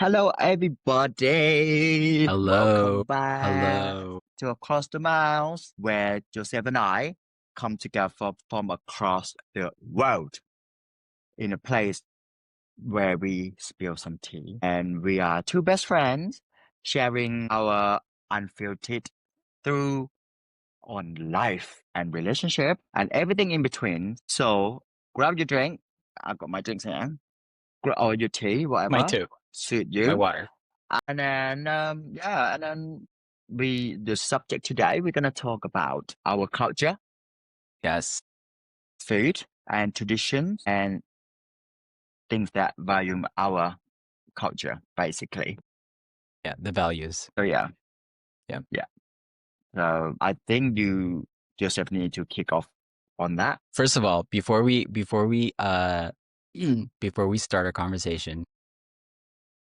Hello, everybody. Welcome Hello. back Hello. to Across the Miles, where Joseph and I come together from across the world in a place where we spill some tea. And we are two best friends sharing our unfiltered through on life and relationship and everything in between. So grab your drink. I've got my drinks here. Grab all your tea, Mine whatever too. suit My you. water. And then, the subject today, we're going to talk about our culture, Yes. food, and traditions, and things that value our culture, basically. Yeah, the values. So, yeah, Yeah. yeah. So, I think you just need to kick off on that. First of all, before we start our conversation,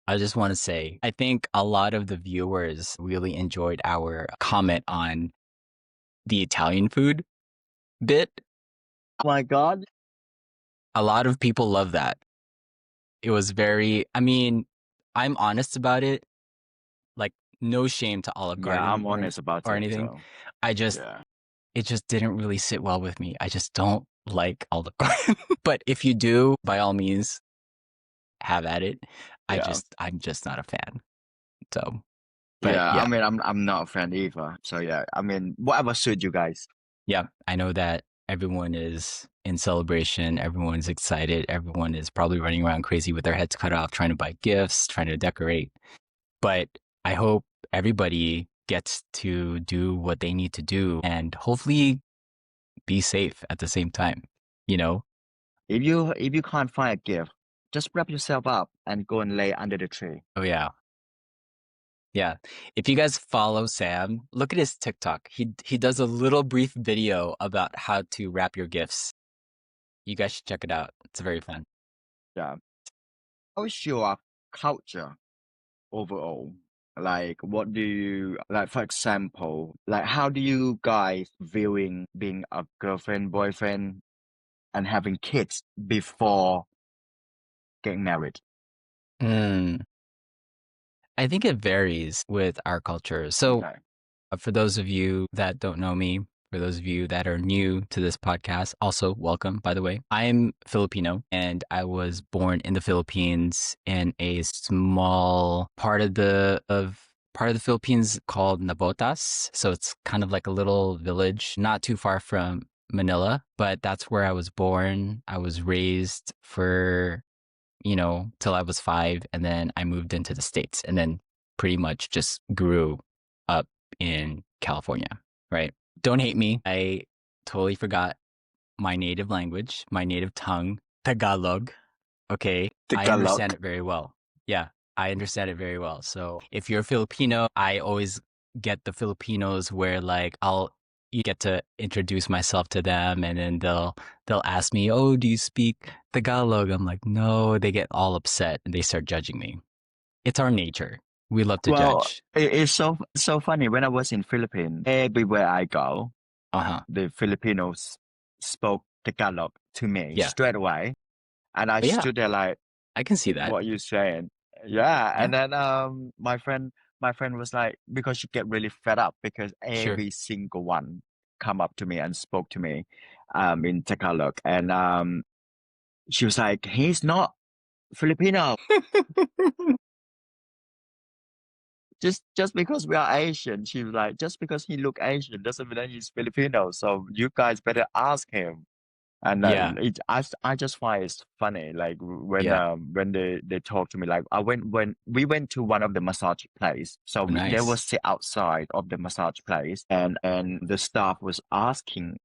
I just want to say I think a lot of the viewers really enjoyed our comment on the Italian food bit. Oh my God. A lot of people love that. It was I'm honest about it. Like no shame to Olive Yeah, Garden I'm honest about or it. anything. So, I just yeah. it just didn't really sit well with me. I just don't like Olive Garden. But if you do, by all means, have at it. Yeah. I'm just not a fan. So, but Yeah. I yeah, mean, I'm not a fan either. So, yeah. I mean, whatever suit you guys. yeah, I know that everyone is in celebration. Everyone's excited. Everyone is probably running around crazy with their heads cut off, trying to buy gifts, trying to decorate. But I hope everybody gets to do what they need to do and hopefully be safe at the same time, you know? If you can't find a gift, just wrap yourself up and go and lay under the tree. Oh, yeah. Yeah. If you guys follow Sam, look at his TikTok. He does a little brief video about how to wrap your gifts. You guys should check it out. It's very fun. Yeah. How's your culture overall? Like, what do you like? For example, like, how do you guys viewing being a girlfriend, boyfriend, and having kids before getting married? Mm. I think it varies with our culture. So, Okay. for those of you that don't know me, for those of you that are new to this podcast, also welcome, by the way. I'm Filipino and I was born in the Philippines in a small part of the Philippines called Nabotas. So it's kind of like a little village, not too far from Manila, but that's where I was born. I was raised for, till I was 5, and then I moved into the States and then pretty much just grew up in California, right? Don't hate me. I totally forgot my native language, my native tongue, Tagalog. Okay. I understand Tagalog. it very well. Yeah, I understand it very well. So if you're Filipino, I always get the Filipinos where like you get to introduce myself to them and then they'll ask me, "Oh, do you speak Tagalog?" I'm like, "No." They get all upset and they start judging me. It's our nature. We love to Well, judge. it's so funny. When I was in Philippines, everywhere I go, Uh-huh. the Filipinos spoke Tagalog to me Yeah. straight away. And I But yeah, stood there like, I can see that. what are you saying? Yeah. Yeah. And then my friend was like, because she get really fed up because Sure. every single one come up to me and spoke to me in Tagalog. And she was like, he's not Filipino. Just because we are Asian, she was like, just because he look Asian doesn't mean that he's Filipino. So you guys better ask him. And Yeah. I just find it's funny, like Yeah. when they talk to me, like I went when we went to one of the massage place, so Oh, they nice. was sit outside of the massage place, and the staff was asking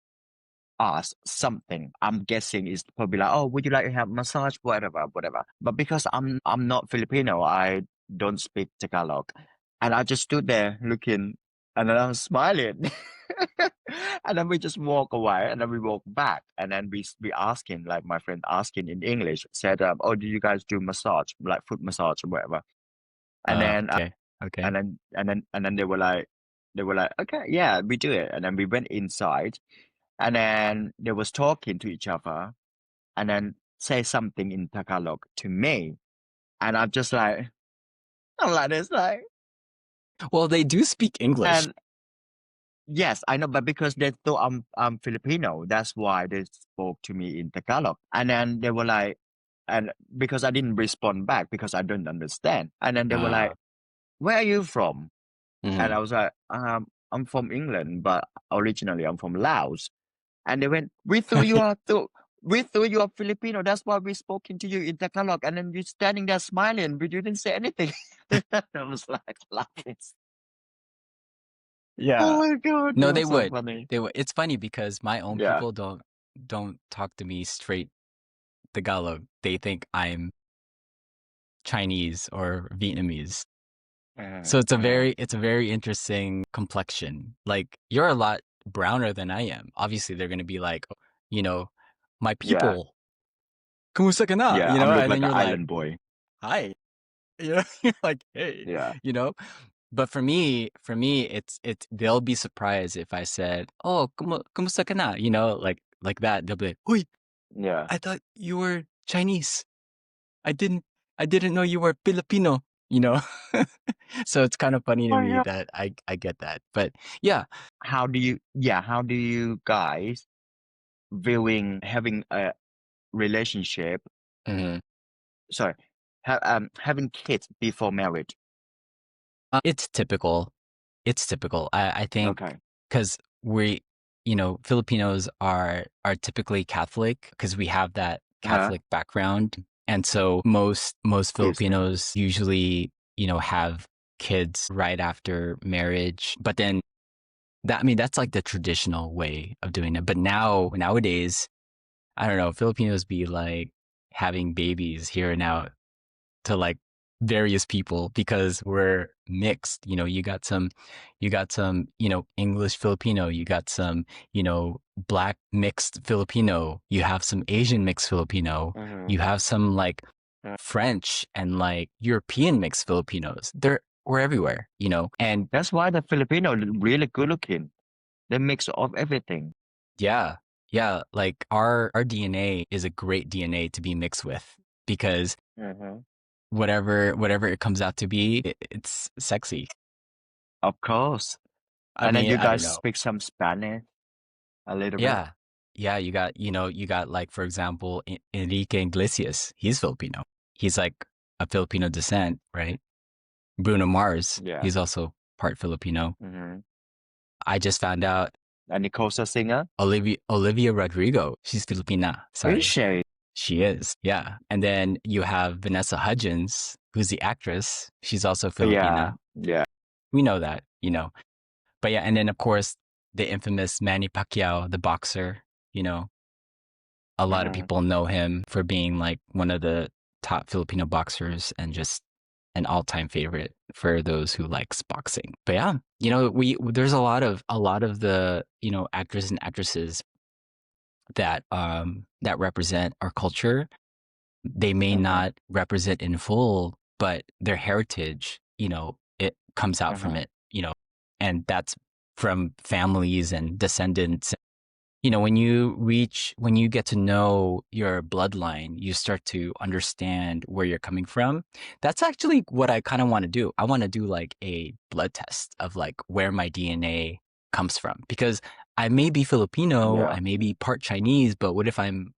us something. I'm guessing it's probably like, oh, would you like to have massage, whatever, whatever. But because I'm not Filipino, I don't speak Tagalog, and I just stood there looking, and then I was smiling. And then we just walk away, and then we walk back, and then we asking, like my friend asking in English, said, "Oh, do you guys do massage, like foot massage or whatever?" And then Okay. Okay. and then they were like, "Okay, yeah, we do it." And then we went inside, and then they was talking to each other, and then say something in Tagalog to me, and I'm just like. I'm like this, like, Well, they do speak English. and yes, I know, but because they thought I'm Filipino, that's why they spoke to me in Tagalog. And then they were like, and because I didn't respond back because I don't understand. And then they were like, Uh, "Where are you from?" And mhm. I was like, I'm from England, but originally I'm from Laos." And they went, we thought you are Filipino. That's why we spoken to you in Tagalog." And then you're standing there smiling, but you didn't say anything. I was like laughing. Oh Yeah. my God, No, you're they so would. funny. They would. It's funny because my own Yeah. people don't talk to me straight Tagalog. They think I'm Chinese or Vietnamese. So Uh-huh. it's a very interesting complexion. Like you're a lot browner than I am. Obviously, they're gonna be like, you know, my Yeah. people, kumusta ka na? Yeah. You I'm know, look and then like an you're like, island boy. hi. You know, you're like, hey, Yeah. you know. But for me, it's they'll be surprised if I said, oh, kumusta ka na? You know, like that. They'll be like, Uy, Yeah. I thought you were Chinese. I didn't I didn't know you were Filipino, you know? So it's kind of funny to Oh my me God. that I get that. But yeah. How do you guys viewing having a relationship, Mhm. sorry, having kids before marriage? It's typical. It's typical. I think Okay. because we, Filipinos are typically Catholic because we have that Uh-huh. Catholic background. And so most Yes. Filipinos usually, have kids right after marriage. But then that I mean that's like the traditional way of doing it. But nowadays, I don't know, Filipinos be like having babies here and now to like various people because we're mixed. You got some, English Filipino, you got some, black mixed Filipino, you have some Asian mixed Filipino, Uh-huh. you have some like French and like European mixed Filipinos. We're everywhere, and That's why the Filipino really good looking. They mix of everything. yeah, yeah, like our DNA is a great DNA to be mixed with because Uh-huh. whatever it comes out to be, it's sexy. Of course. I And then mean, you I don't guys know. speak some Spanish a little bit. Yeah. Yeah, you got like for example, Enrique Iglesias. He's Filipino. He's like a Filipino descent, right? Bruno Mars, Yeah. he's also part Filipino. Mm-hmm. I just found out And Nicole's a singer. Olivia Rodrigo, she's Filipina. Is Sorry. she? She is. Yeah. And then you have Vanessa Hudgens, who's the actress. She's also Yeah. Filipina. Yeah. We know that, But yeah, and then of course the infamous Manny Pacquiao, the boxer, you know, a lot of Mm-hmm. people know him for being like one of the top Filipino boxers and just an all-time favorite for those who likes boxing. But yeah, we there's a lot of the, actors and actresses that represent our culture. They may Mm-hmm. not represent in full, but their heritage, it comes out from Mm-hmm. it, and that's from families and descendants. When you get to know your bloodline, you start to understand where you're coming from. That's actually what I kind of want to do. I want to do like a blood test of like where my DNA comes from because I may be Filipino, Yeah. I may be part Chinese, but what if I'm,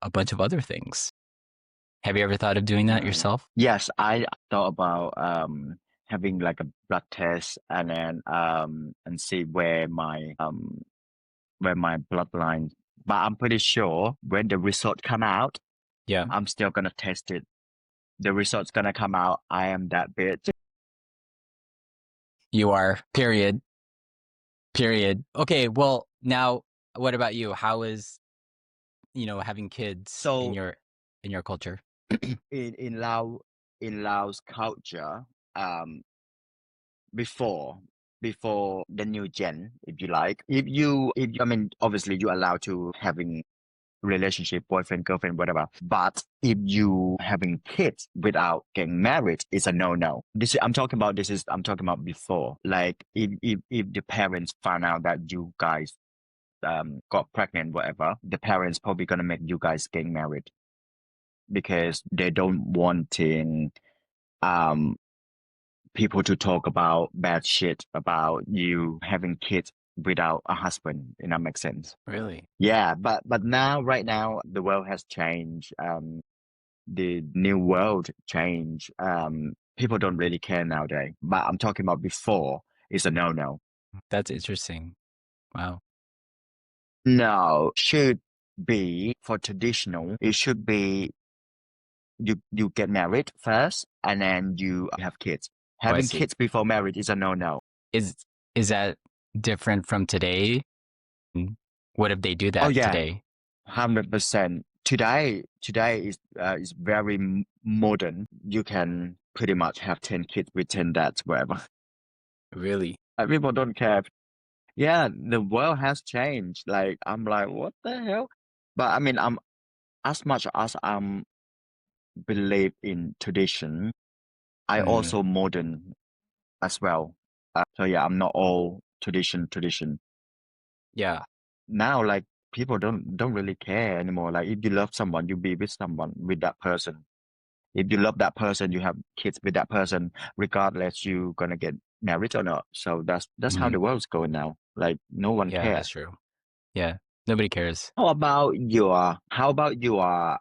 a bunch of other things? Have you ever thought of doing that Mm. yourself? Yes, I thought about having like a blood test and see where my bloodline. But I'm pretty sure when the result come out, Yeah, I'm still gonna test it. The result's gonna come out. I am that bitch. you are. Period. Period. Okay, well, now what about you? How is, having kids So in your culture? in Laos culture, um, before before the new gen, if you like, if you, I mean, obviously you're allowed to having relationship, boyfriend, girlfriend, whatever. But if you having kids without getting married, it's a no-no. I'm talking about before. Like if the parents found out that you guys got pregnant, whatever, the parents probably gonna make you guys getting married because they don't wanting um people to talk about bad shit about you having kids without a husband, if that makes sense. Really? Yeah, but now, right now, the world has changed. The new world changed. People don't really care nowadays. But I'm talking about before, it's a no-no. That's interesting. Wow. No, should be for traditional. It should be you get married first and then you have kids. Oh, I Having see. kids before marriage is a no-no. Is is that different from today? What if they do Oh that yeah, today? 100%. Today is very modern. You can pretty much have 10 kids with 10 dads, whatever. Really? People don't care. Yeah, the world has changed. Like I'm like, what the hell? But I mean, I'm as much as I'm believe in tradition, I Mm, also modern as well. So yeah, I'm not all tradition. yeah. Now, like people don't really care anymore. Like if you love someone, you be with someone with that person. If you love that person, you have kids with that person, regardless you gonna get married or not. So that's how Mhm. the world's going now. Like no one Yeah, cares. that's true. Yeah. Nobody cares. How about your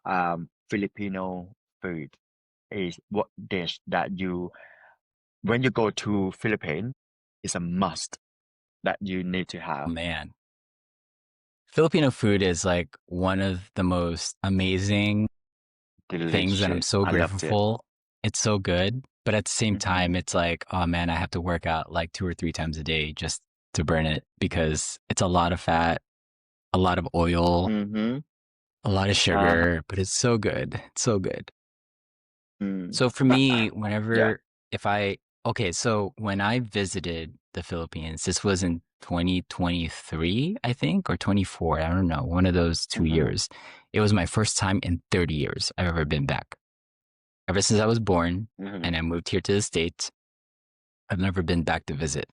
Filipino food? Is what dish that you when you go to Philippines is a must that you need to Oh, have. man. Filipino food is like one of the most amazing things that I'm Delicious. so I grateful loved it. for. It's so good, but at the same Mm-hmm. time, it's like, oh man, I have to work out like 2 or 3 times a day just to burn it because it's a lot of fat, a lot of oil, Mm-hmm. a lot of Uh-huh. sugar, but it's so good. It's so good. Mm. So for But me, yeah. if I, okay, so when I visited the Philippines, this was in 2023, I think, or 24, I don't know, one of those two Mm-hmm. years. It was my first time in 30 years I've ever been back. Ever since I was born Mm-hmm. and I moved here to the States, I've never been back to visit.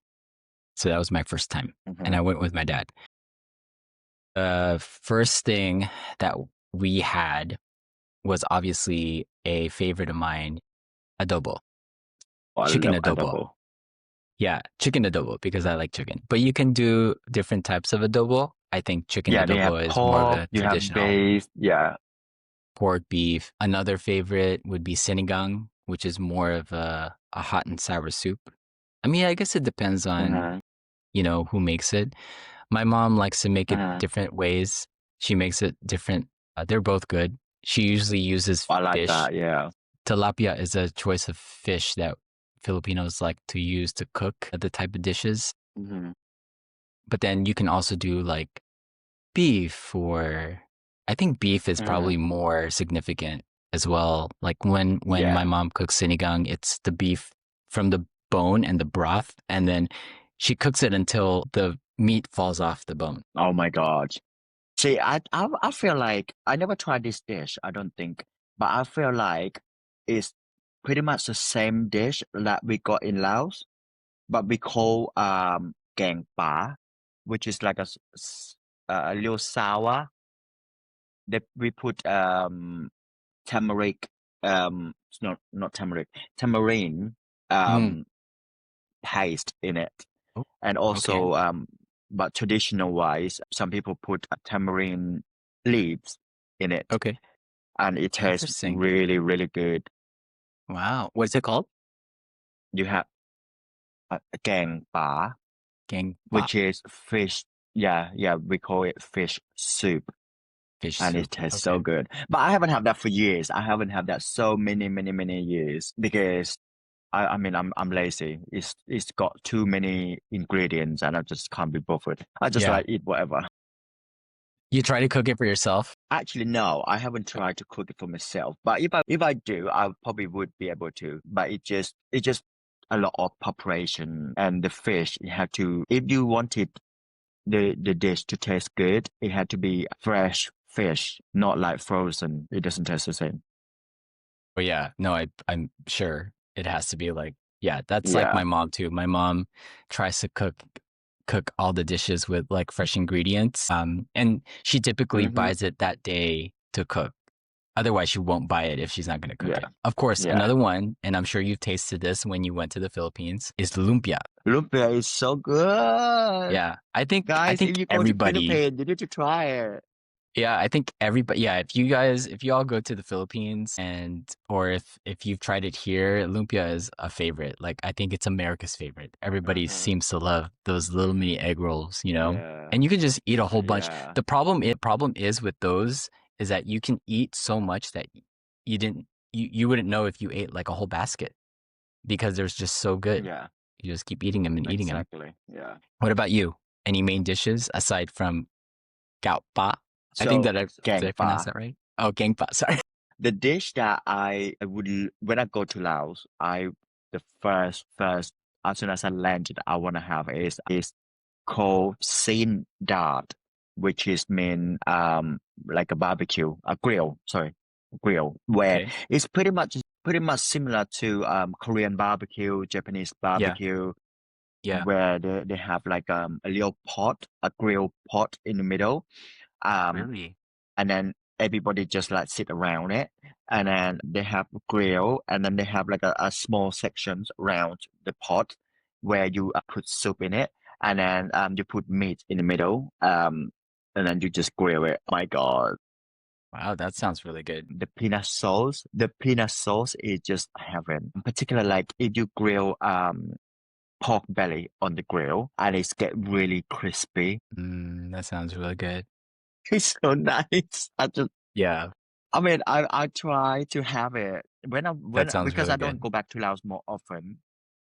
So that was my first time. And Mm-hmm. I went with my dad. The first thing that we had was obviously a favorite of mine, adobo, Oh, I chicken love adobo. adobo. Yeah, chicken adobo because I like chicken. But you can do different types of adobo. I think chicken Yeah, they have adobo is more of pork, a you have traditional beef. Yeah. pork beef. Another favorite would be sinigang, which is more of a hot and sour soup. I mean, I guess it depends on, Mm-hmm. who makes it. My mom likes to make it Mm-hmm. different ways. She makes it different. They're both good. She usually uses I like fish. that. Yeah. Tilapia is a choice of fish that Filipinos like to use to cook the type of dishes. Mm-hmm. But then you can also do like beef, or I think beef is Mm-hmm. probably more significant as well. Like when my Yeah. mom cooks sinigang, it's the beef from the bone and the broth, and then she cooks it until the meat falls off the bone. Oh my God. See, I feel like I never tried this dish, I don't think, but I feel like it's pretty much the same dish that we got in Laos, but we call gang pa, which is like a little sour that we put turmeric it's not turmeric, tamarind Mm. um paste in it, Oh, and okay. also but traditional wise, some people put tamarind leaves in it Okay. and it tastes Interesting. really good. Wow. What's it called? You have a gang pa, Gang pa which is fish. Yeah, we call it fish soup, fish and soup. it tastes so Okay. good. But I haven't had that for years. I haven't had that so many years because I mean I'm lazy. It's got too many ingredients and I just can't be bothered. I just Yeah. like eat whatever. You try to cook it for yourself? Actually, no, I haven't tried to cook it for myself. But if I do, I probably would be able to. But it just a lot of preparation and the fish. You have to if you wanted the dish to taste good, it had to be fresh fish, not like frozen. It doesn't taste the same. Oh yeah. No, I'm sure it has to be like, yeah, that's like Yeah. my mom too. My mom tries to cook all the dishes with like fresh ingredients. And she typically Mm-hmm. buys it that day to cook. Otherwise, she won't buy it if she's not going to cook Yeah. it. Of course, Yeah. another one, and I'm sure you've tasted this when you went to the Philippines, is lumpia. Lumpia is so good. Yeah, I Guys, if think you go to everybody. Philippines, you need to try it. Yeah, I think everybody. Yeah, if you all go to the Philippines or if you've tried it here, lumpia is a favorite. Like I think it's America's favorite. Everybody Mm-hmm. seems to love those little mini egg rolls, you know. Yeah. And you can just eat a whole bunch. Yeah. The problem is with those is that you can eat so much that you wouldn't know if you ate like a whole basket because they're just so good. Yeah. You just keep eating them and eating them. Exactly. Yeah. What about you? Any main dishes aside from gao pa? I think So, did I pronounce that right? Oh, gang pa. Sorry. the dish that I would when I go to Laos, the first as soon as I landed, I want to have is called sin dart, which is mean like a barbecue, a grill, sorry, grill, where Okay. it's pretty much similar to Korean barbecue, Japanese Yeah. barbecue, Yeah. where they have like a little pot, a grill pot in the middle. Um Really? and then everybody just like sit around it, and then they have a grill, and then they have like a small sections around the pot where you put soup in it, and then you put meat in the middle, and then you just grill it. Oh my God, Wow, that sounds really good. the peanut sauce is just heaven. In particular, like if you grill pork belly on the grill and it's get really crispy. That sounds really good. It's so nice. Yeah, I mean, I try to have it that when sounds because really I don't good. go back to Laos more often.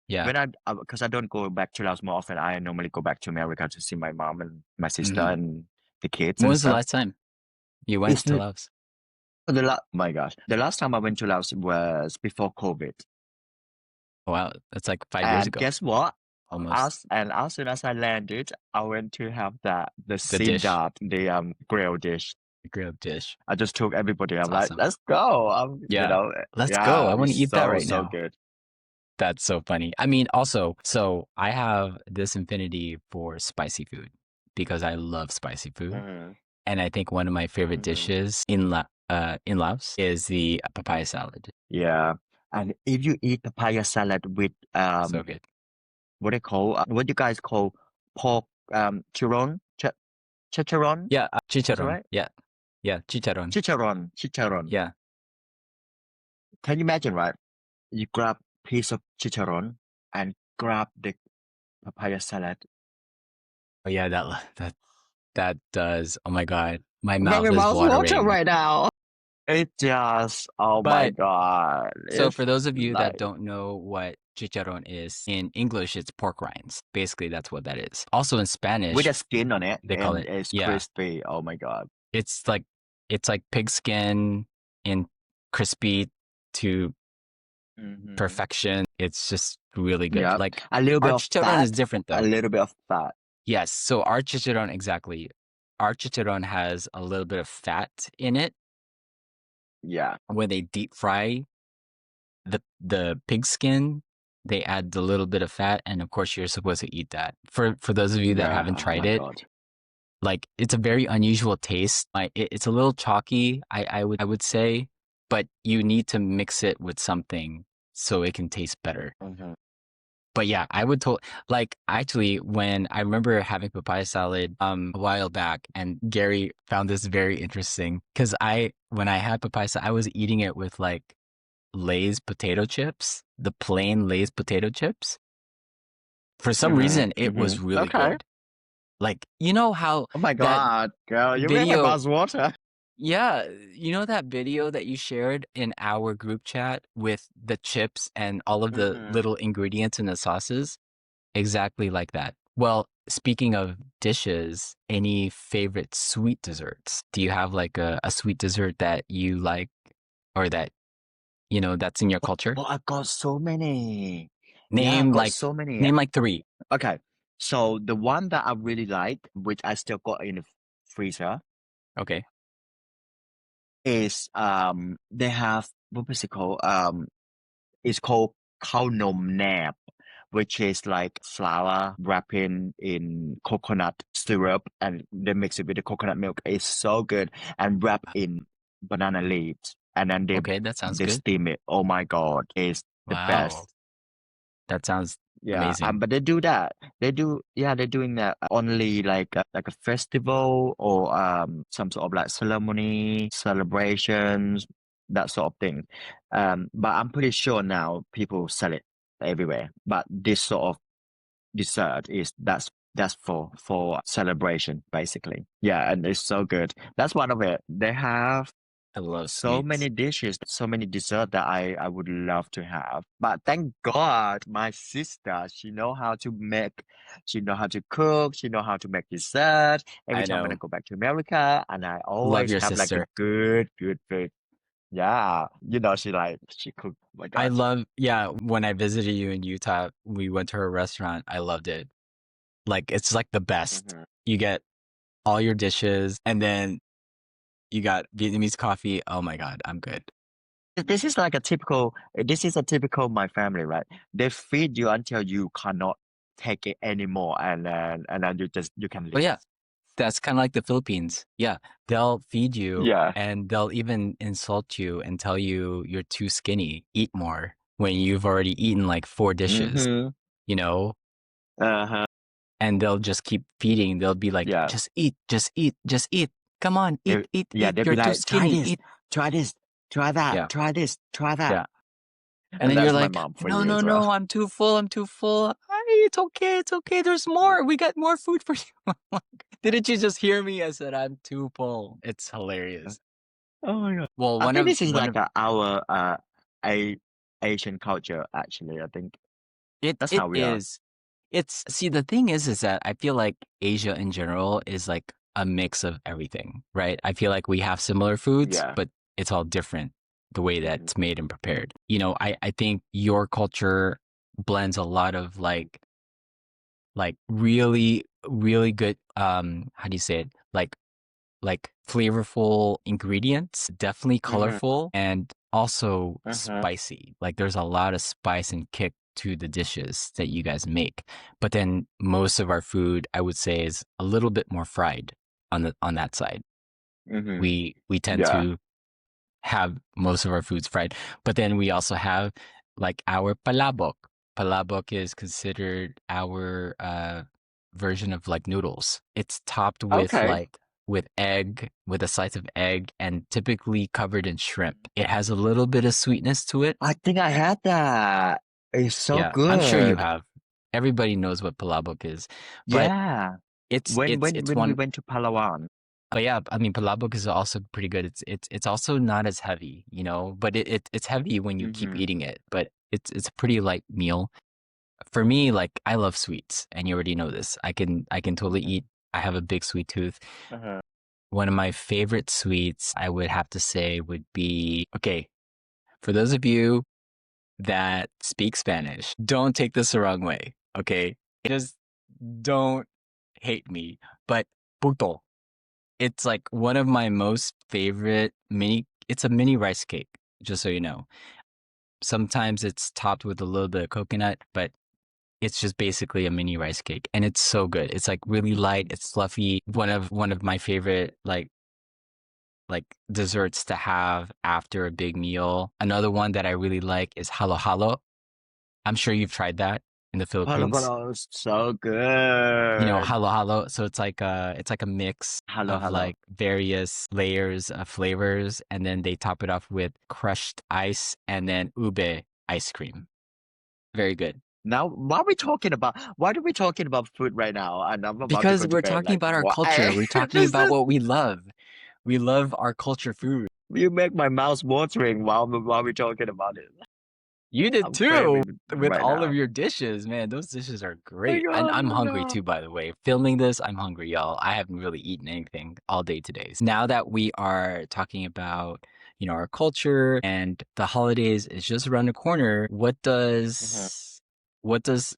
Yeah. When because I don't go back to Laos more often, I normally go back to America to see my mom and my sister hmm and the kids When and was the stuff. last time you went It's to n- Laos? my gosh, the last time I went to Laos was before COVID. Wow, that's like 5 years And ago, guess what? almost. As soon as I landed, I went to have the The dish, sindat, the grilled dish. the grilled dish. I just took everybody. It's I'm like, awesome. let's go. Yeah, let's go. Yeah, I want to it's eat that so right so now. good. That's so funny. I mean, also, so I have this infinity for spicy food because I love spicy food. Hmm. And I think one of my favorite Hmm. dishes in Laos is the papaya salad. Yeah. And if you eat papaya salad with So good. what you guys call pork chicharron, chicharron, Yeah, is that chicharron. right? Yeah, yeah, chicharron. Chicharron. Yeah. Can you imagine, right? You grab piece of chicharron and grab the papaya salad. Oh yeah, that does. Oh my God, my I'm mouth getting is mouth water watering. right now. It just, oh my But God. so It's for those of you that like, don't know what chicharron is, in English it's pork rinds. Basically, that's what that is. Also in with Spanish, a skin on it they call and it, it's yeah, crispy. Oh my God. it's like pig skin and crispy to Hmm. perfection. It's just really good. Yeah. Like A little bit our of chicharron is fat, different a though. little bit of fat. Yes, so our chicharron exactly. Our chicharron has a little bit of fat in it Yeah. when they deep fry the pig skin. They add the little bit of fat, and of course you're supposed to eat that. For those of you that Yeah. haven't Oh tried my it, God. like it's a very unusual taste. It's a little chalky, I would say, but you need to mix it with something so it can taste better. Hmm. But yeah, I would like actually when I remember having papaya salad a while back, and Gary found this very interesting because I when I had papaya salad, I was eating it with like Lay's potato chips, the plain Lay's potato chips. For some Hmm. reason, it Hmm. was really Okay. good. Like, you know how Oh my that God, girl, you made my video, mouth water. yeah, you know that video that you shared in our group chat with the chips and all of the Hmm. little ingredients and the sauces? Exactly like that. Well, speaking of dishes, any favorite sweet desserts? Do you have like a sweet dessert that you like or that, that's in your culture? Oh, I got so many. Yeah, I Name got like so many. name like three. Okay. So the one that I really like, which I still got in the freezer, Okay. is they have what was it called? It's called khao nom nab, which is like flour wrapped in coconut syrup and they mix it with the coconut milk. It's so good and wrapped in banana leaves. and then Okay, that sounds they good. steam it. Oh my God, it's the Wow. best. That sounds Yeah, amazing. but they do that. Yeah, they're doing that only like a festival or some sort of like ceremony, celebrations, that sort of thing. But I'm pretty sure now people sell it everywhere. But this sort of dessert is that's for celebration basically. Yeah, and it's so good. That's one of it. They have I love so sweets. many dishes, so many dessert that I would love to have. But thank God my sister, she know how to cook, she know how to make dessert. Every I time when I know. go back to America and I Love always your have like a sister. good food. Yeah. She cook. Oh my I God. love, yeah, when I visited you in Utah, we went to her restaurant. I loved it. Like, it's like the best. Mhm. You get all your dishes and then you got Vietnamese coffee. Oh my God, I'm good. This is a typical my family, right? They feed you until you cannot take it anymore and then you can Oh leave. yeah, that's kind of like the Philippines. Yeah, they'll feed you Yeah. and they'll even insult you and tell you you're too skinny, eat more when you've already eaten like 4 dishes, Mm-hmm. you know? Uh-huh. And they'll just keep feeding. They'll be like, Yeah. just eat, just eat, just eat. Come on, eat, eat, Yeah, eat. they'd You're be too like, try skinny, this, eat. try this, try that, Yeah, try this, try that. yeah. And And then you're that's my like, mom for no, you no, as well. no, I'm too full, I'm too full. Hey, it's okay, it's okay. There's more. We got more food for you. Didn't you just hear me? I said I'm too full. It's hilarious. Oh my God. Well, I think this is one like of our a Asian culture actually. I think that's it how we are. is. It's see the thing is that I feel like Asia in general is like a mix of everything, right? I feel like we have similar foods, Yeah. but it's all different the way that Hmm. it's made and prepared. You know, I think your culture blends a lot of like really really good how do you say it? Like flavorful ingredients, definitely Hmm. colorful and also Hmm. spicy. Like there's a lot of spice and kick to the dishes that you guys make. But then most of our food, I would say, is a little bit more fried on that side. Hmm. We tend Yeah. to have most of our foods fried. But then we also have like our palabok. Palabok is considered our version of like noodles. It's topped with Okay. like with egg, with a slice of egg, and typically covered in shrimp. It has a little bit of sweetness to it. I think I had that. It's so Yeah, I'm sure you good. have. Everybody knows what palabok is, but Yeah. it's When it's when it's when we one. went to Palawan. But yeah, I mean, palabok is also pretty good. It's also not as heavy, but it's heavy when you keep Hmm. eating it. But it's a pretty light meal. For me, like I love sweets, and you already know this. I can totally Hmm. eat. I have a big sweet tooth. Uh-huh. One of my favorite sweets, I would have to say, would be okay. For those of you that speak Spanish, don't take this the wrong way. Okay, just don't hate me. But puto. It's like one of my most favorite it's a mini rice cake, just so you know. Sometimes it's topped with a little bit of coconut, but it's just basically a mini rice cake and it's so good. It's like really light, it's fluffy. One of my favorite like desserts to have after a big meal. Another one that I really like is halo halo. I'm sure you've tried that in the Philippines. Palawan is so Halo good. halo. So it's like a mix Hello, of hello. like various layers of flavors, and then they top it off with crushed ice and then ube ice cream. Very good. Now, why are we talking about food right now? And I'm about to Because go to we're bed. talking Like, about our why? culture. We're talking This about is what we love. We love our culture food. you make my mouth watering while we're talking about it. You did I'm too craving with right all of now. your dishes, man. Those dishes are Oh my great. And God, oh I'm my hungry God. too, by the way. Filming this, I'm hungry, y'all. I haven't really eaten anything all day today. Now that we are talking about, our culture and the holidays is just around the corner, Mhm. what does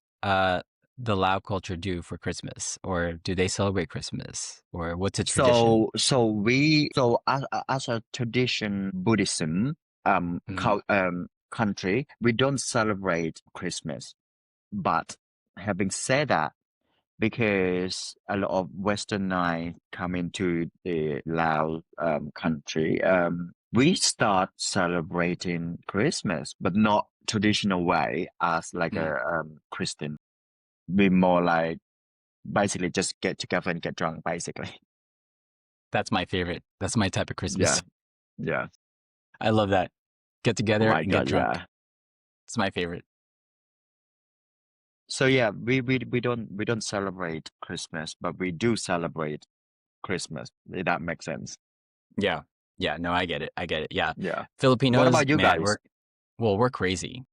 the Lao culture do for Christmas? Or do they celebrate Christmas? Or what's a tradition? So as a tradition Buddhism Mhm. country, we don't celebrate Christmas. But having said that, because a lot of Westernite come into the Laos country. we start celebrating Christmas, but not traditional way as like Mm, a Christian. We more like basically just get together and get drunk, basically. that's my favorite. That's my type of Yeah, Christmas. yeah. I love that. Get Oh together my and get God, drunk. yeah. It's my favorite. So yeah, we don't celebrate Christmas, but we do celebrate Christmas. If that makes sense. Yeah. Yeah. No, I get it. I get it. Yeah. Yeah. What Filipinos, about you man, guys? we're crazy.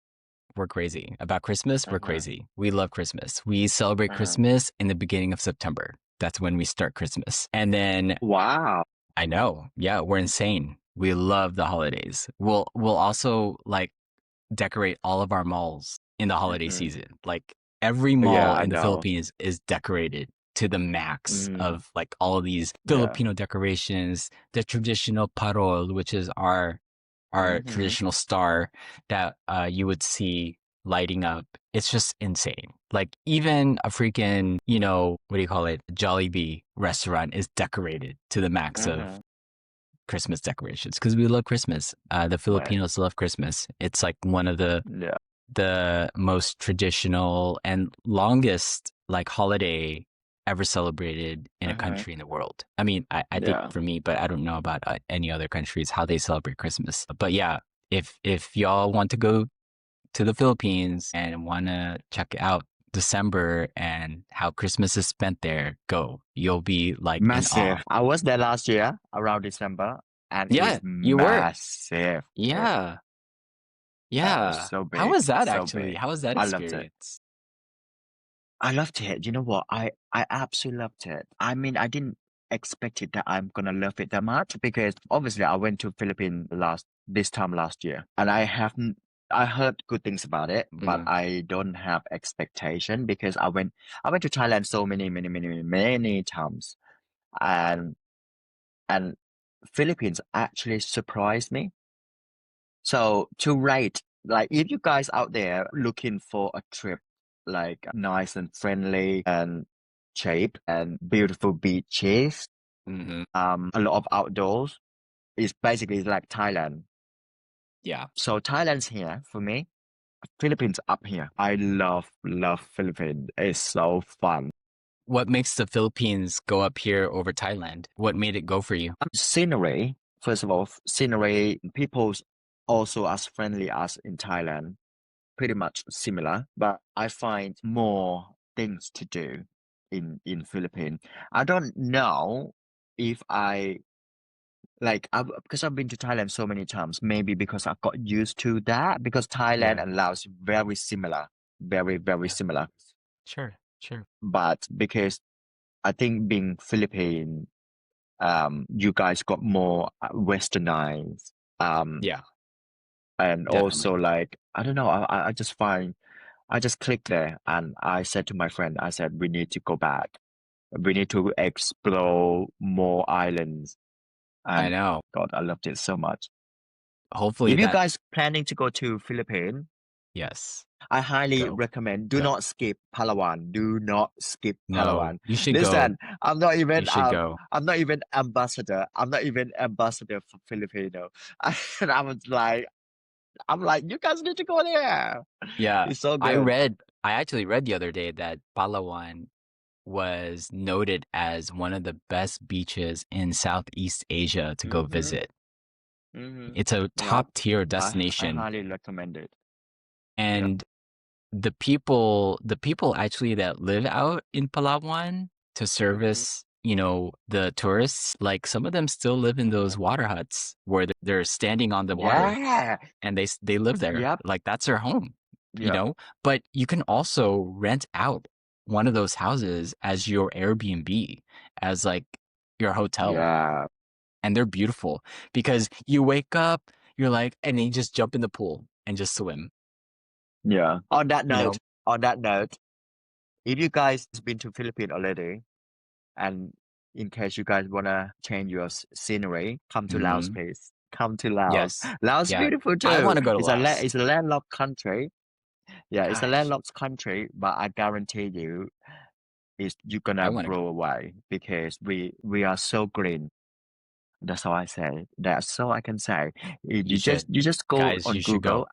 We're crazy about Christmas. We're Uh-huh. crazy. We love Christmas. We celebrate Uh-huh. Christmas in the beginning of September. That's when we start Christmas. And then Wow. I know, yeah, we're insane. We love the holidays. We'll also like decorate all of our malls in the holiday Hmm. season. Like every Yeah, mall I in the know. Philippines is decorated to the max Mm, of like all of these yeah. Filipino decorations, the traditional parol, which is our Hmm. traditional star that you would see lighting up. It's just insane. Like even a freaking, what do you call it? Jollibee restaurant is decorated to the max of Uh-huh. Christmas decorations because we love Christmas. The Right. Filipinos love Christmas. It's like one of Yeah. the most traditional and longest like holiday ever celebrated in a Uh-huh. country in the world. I mean, I think Yeah. for me, but I don't know about any other countries how they celebrate Christmas. But yeah, if y'all want to go to the Philippines and want to check out December and how Christmas is spent there, go. You'll be like in awe. Massive. I was there last year around December, and it Yeah, is you were. massive. Yeah. It's Yeah. so How big, was that so actually? big. How was that I loved it. experience? I loved it. You know what? I absolutely loved it. I mean, I didn't expect it that I'm gonna love it that much because obviously I went to Philippines this time last year, and I heard good things about it, but Mm, I don't have expectation because I went to Thailand so many times, and and Philippines actually surprised me. So to rate, like if you guys out there looking for a trip like nice and friendly and cheap and beautiful beaches, hmm. a lot of outdoors, it's basically like Thailand. Yeah. So Thailand's here for me, Philippines up here. I love Philippines. It's so fun. What makes the Philippines go up here over Thailand? What made it go for you? Scenery, first of all, scenery, people's also as friendly as in Thailand. Pretty much similar, but I find more things to do in Philippines. I don't know if I because I've been to Thailand so many times, maybe because I got used to that because Thailand Yeah. and Laos very similar, very Yeah. similar. Sure. Sure. But because I think being Philippine, you guys got more westernized, um, Yeah. and also Definitely. like I don't know, I just find I just clicked there and I said to my friend, I said, we need to go back. We need to explore more islands. I And know. God, I loved it so much. Hopefully If you that. guys planning to go to Philippines, Yes. I highly Go. recommend do Go. not skip Palawan. Do not skip No, Palawan. you should go. Listen, You should go. I'm not even ambassador. I'm not even ambassador for Filipino. And I'm like, you guys need to go there. Yeah. It's so good. I actually read the other day that Palawan was noted as one of the best beaches in Southeast Asia to go Mm-hmm. visit. Mm-hmm. It's a Yeah. top tier I destination. highly recommend it. Yeah. And the people actually that live out in Palawan to Mm-hmm. service, the tourists, like some of them still live in those water huts where they're standing on the water Yeah. and they live there. Yep. Like that's their home, Yep. But you can also rent out one of those houses as your Airbnb, as like your hotel, Yeah. and they're beautiful because you wake up, you're like, and then you just jump in the pool and just swim, Yeah. you know? On that note, if you guys been to Philippines already, and in case you guys wanna change your scenery, come to Laos, Hmm. please. Come to Laos. Yes. Laos Yeah. beautiful I too. want to go to Laos. It's a landlocked country. Yeah, it's a Gosh, landlocked country, but I guarantee you, is you're I gonna want to go. blow away because we are so green. That's all I say. That's all I can say. You should. You just go Guys, on you should go. Google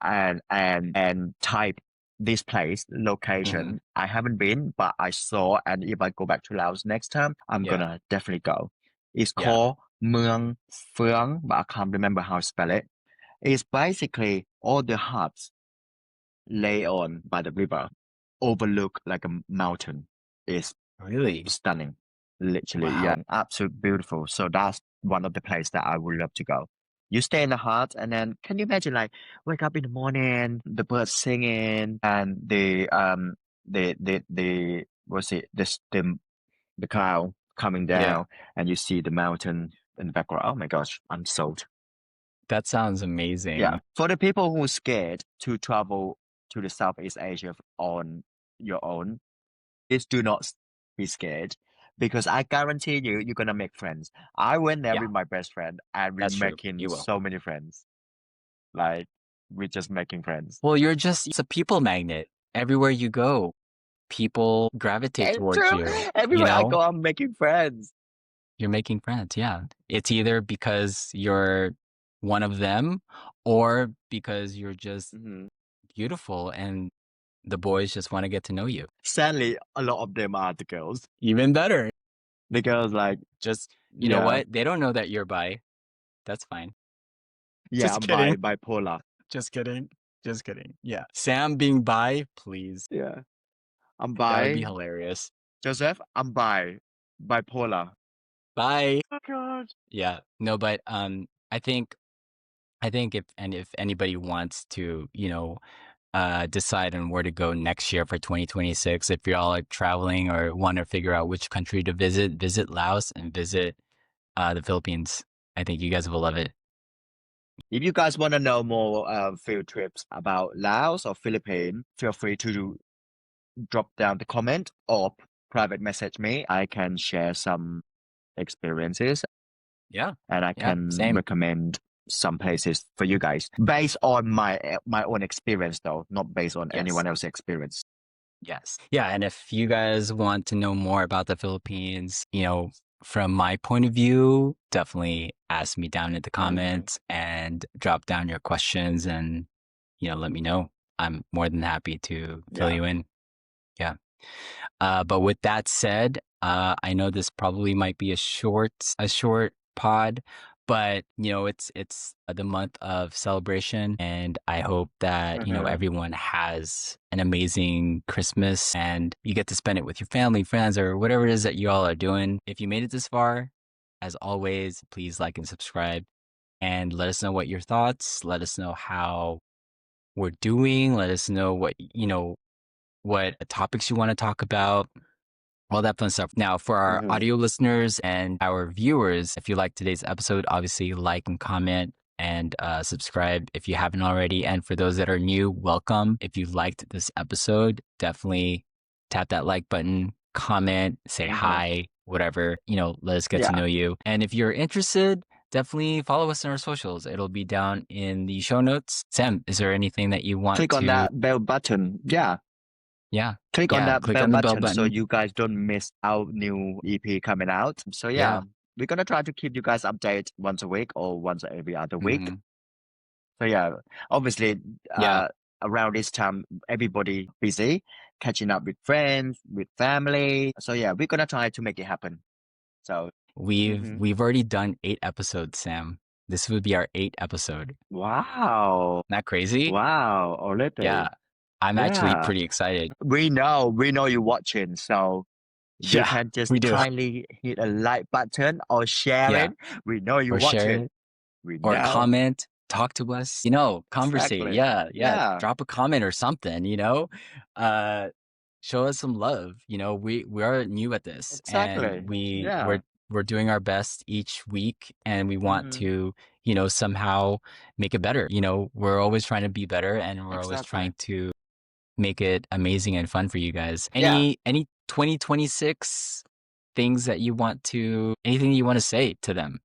and type this place Hmm. location. I haven't been, but I saw, and if I go back to Laos next time, I'm Yeah. gonna definitely go. It's Yeah. called Muang Phuong, but I can't remember how to spell it. It's basically all the huts lay on by the river, overlook like a mountain. It's Really? stunning. Literally, yeah, Wow. absolute beautiful. So that's one of the places that I would love to go. You stay in the hut, and then can you imagine like wake up in the morning, the birds singing, and the what's it the cloud coming Yeah. down, and you see the mountain in the background. Oh my gosh, I'm sold. That sounds Yeah, amazing. for the people who are scared to travel to the Southeast Asia on your own, please do not be scared because I guarantee you, you're gonna make friends. I went there Yeah, with my best friend and we're that's true. making You will. so many friends. Like, we're just making friends. Well, you're just it's a people magnet. Everywhere you go, people gravitate It's towards true. you. You Everywhere I know, go, I'm making friends. you're making friends. Yeah. It's either because you're one of them or because you're just Hmm. beautiful and the boys just want to get to know you. Sadly, a lot of them are the girls. Even better. The girls, like, Just, you know yeah, what? They don't know that you're bi. That's fine. yeah, Just I'm kidding. bipolar. Just kidding. Just kidding. Yeah. Sam being bi, please. Yeah, I'm That would be bi. hilarious. Joseph, I'm bipolar. Bye. Oh God. Yeah. No, but I think if anybody wants to, decide on where to go next year for 2026, if y'all are traveling or want to figure out which country to visit Laos and visit the Philippines. I think you guys will love it. If you guys want to know more field trips about Laos or Philippines, feel free to drop down the comment or private message me. I can share some experiences Yeah. and I Yeah. can Same. recommend some places for you guys based on my own experience though, not based on Yes. anyone else's experience. Yes. Yeah. And if you guys want to know more about the Philippines, from my point of view, definitely ask me down in the Hmm. comments and drop down your questions and, let me know. I'm more than happy to fill Yeah. you in. Yeah. But with that said, I know this probably might be a short pod, but it's the month of celebration, and I hope that Hmm. everyone has an amazing Christmas, and you get to spend it with your family, friends, or whatever it is that you all are doing. If you made it this far, as always, please like and subscribe, and let us know what your thoughts. Let us know how we're doing. Let us know what topics you want to talk about, all that fun stuff. Now, for our Hmm. audio listeners and our viewers, if you like today's episode, obviously like and comment and subscribe if you haven't already. And for those that are new, welcome. If you liked this episode, definitely tap that like button, comment, say Hmm. hi, whatever, let us get to Yeah. know you. And if you're interested, definitely follow us on our socials. It'll be down in the show notes. Sam, is there anything that you want Click on to, that bell button. Yeah. yeah, Click on yeah, that click bell on the bell button so button. you guys don't miss out new EP coming out. So yeah, Yeah. we're gonna try to keep you guys updated once a week or once every other week. Hmm. So yeah, obviously, Yeah. around this time, everybody busy, catching up with friends, with family. So yeah, we're gonna try to make it happen. So, We've hmm. we've already done 8 episodes, Sam. This would be our 8th episode. Wow, Not crazy? wow, Yeah. already. I'm actually Yeah, pretty excited. we know you're watching. So you Yeah, can just we do. kindly hit a like button or share Yeah. it. We know you're Or share watching. it We or know comment, talk to us, conversate. exactly. Yeah, yeah. Yeah, Drop a comment or something. Uh show us some love. We are new at this and exactly. we Yeah. we're doing our best each week and we want Hmm. to, somehow make it better. We're always trying to be better and we're always Exactly. trying to make it amazing and fun for you guys. Yeah. Any 2026 things that anything you want to say to them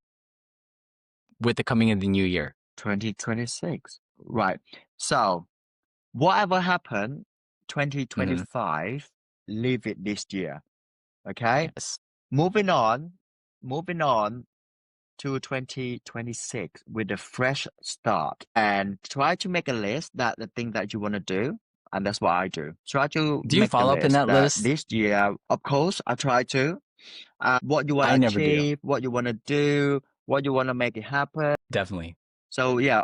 with the coming of the new year? 2026. Right. So, whatever happened, Hmm. 2025, leave it this year. Okay. Yes. Moving on. Moving on. to 2026 with a fresh start and try to make a list that the thing that you want to do. And that's what I do. Try to Do you make the follow up in list that that list? this year, of course, I try to. What you want to I never do. achieve, what you want to do, what you want to make it happen. Definitely. So yeah,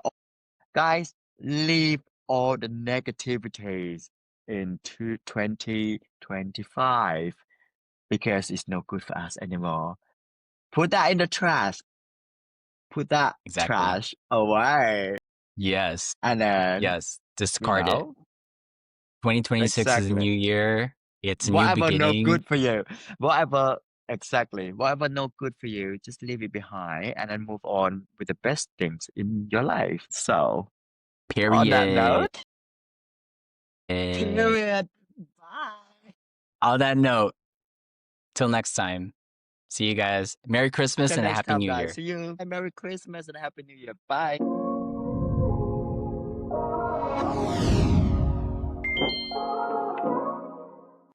guys, leave all the negativities into 2025 because it's no good for us anymore. Put that in the trash. Put that Exactly. trash away. Yes. And then, Yes. you Discard it. know, 2026 is a exactly. new year. It's a new Whatever no beginning. good for you, whatever, exactly, whatever no good for you, just leave it behind and then move on with the best things in your life. So, on that Period. note, period. Bye. On that note, till next time. See you guys. Merry Christmas Till and a next Happy time, New guys. Year. See you. Merry Christmas and Happy New Year. Bye.